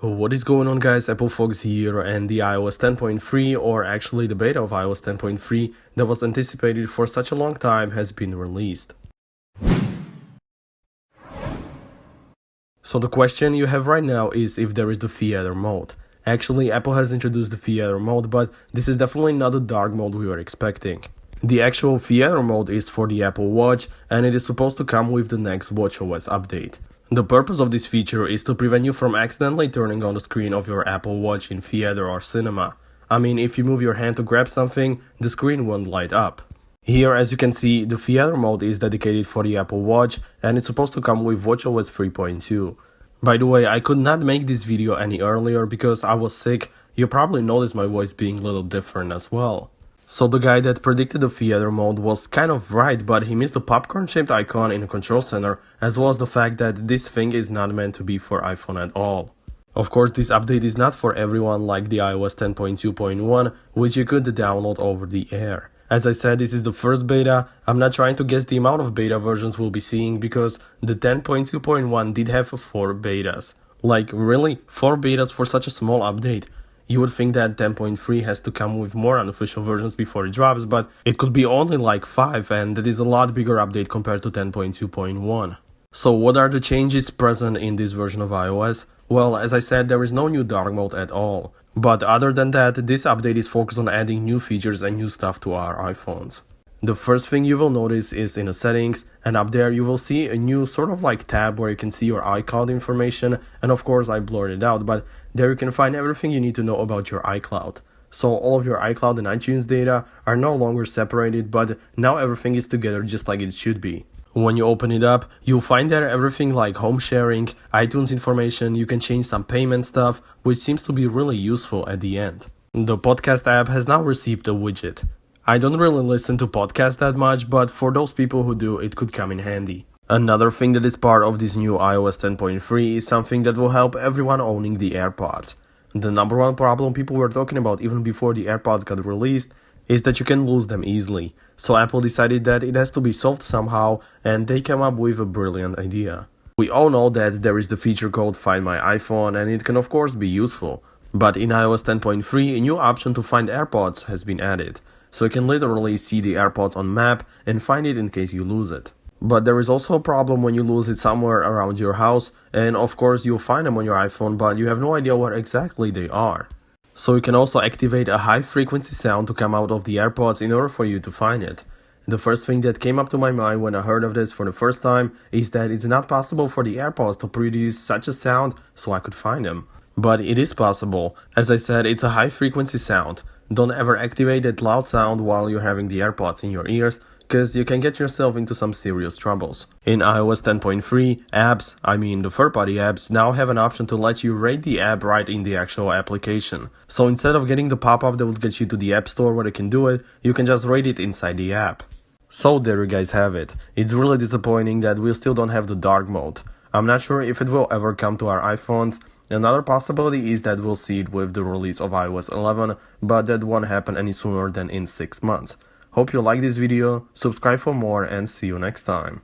What is going on, guys? Apple Fox here, and the iOS 10.3, or actually the beta of iOS 10.3 that was anticipated for such a long time, has been released. So the question you have right now is if there is the theater mode. Actually, Apple has introduced the theater mode, but this is definitely not the dark mode we were expecting. The actual theater mode is for the Apple Watch, and it is supposed to come with the next watchOS update. The purpose of this feature is to prevent you from accidentally turning on the screen of your Apple Watch in theater or cinema. I mean, if you move your hand to grab something, the screen won't light up. Here, as you can see, the theater mode is dedicated for the Apple Watch, and it's supposed to come with watchOS 3.2. By the way, I could not make this video any earlier because I was sick. You probably noticed my voice being a little different as well. So the guy that predicted the theater mode was kind of right, but he missed the popcorn-shaped icon in the control center, as well as the fact that this thing is not meant to be for iPhone at all. Of course, this update is not for everyone like the iOS 10.2.1, which you could download over the air. As I said, this is the first beta. I'm not trying to guess the amount of beta versions we'll be seeing because the 10.2.1 did have 4 betas. Like, really? 4 betas for such a small update? You would think that 10.3 has to come with more unofficial versions before it drops, but it could be only like 5, and that is a lot bigger update compared to 10.2.1. So what are the changes present in this version of iOS? Well, as I said, there is no new dark mode at all. But other than that, this update is focused on adding new features and new stuff to our iPhones. The first thing you will notice is in the settings, and up there you will see a new sort of like tab where you can see your iCloud information, and of course I blurred it out, but there you can find everything you need to know about your iCloud. So all of your iCloud and iTunes data are no longer separated, but now everything is together just like it should be. When you open it up, you'll find there everything like home sharing, iTunes information, you can change some payment stuff, which seems to be really useful at the end. The podcast app has now received a widget. I don't really listen to podcasts that much, but for those people who do, it could come in handy. Another thing that is part of this new iOS 10.3 is something that will help everyone owning the AirPods. The number one problem people were talking about even before the AirPods got released is that you can lose them easily. So Apple decided that it has to be solved somehow, and they came up with a brilliant idea. We all know that there is the feature called Find My iPhone, and it can of course be useful. But in iOS 10.3, a new option to find AirPods has been added. So you can literally see the AirPods on map and find it in case you lose it. But there is also a problem when you lose it somewhere around your house, and of course you'll find them on your iPhone, but you have no idea where exactly they are. So you can also activate a high frequency sound to come out of the AirPods in order for you to find it. The first thing that came up to my mind when I heard of this for the first time is that it's not possible for the AirPods to produce such a sound so I could find them. But it is possible. As I said, it's a high frequency sound. Don't ever activate that loud sound while you're having the AirPods in your ears, because you can get yourself into some serious troubles. In iOS 10.3, apps, the third-party apps, now have an option to let you rate the app right in the actual application. So instead of getting the pop-up that would get you to the App Store where you can do it, you can just rate it inside the app. So there you guys have it. It's really disappointing that we still don't have the dark mode. I'm not sure if it will ever come to our iPhones. Another possibility is that we'll see it with the release of iOS 11, but that won't happen any sooner than in 6 months. Hope you like this video, subscribe for more, and see you next time.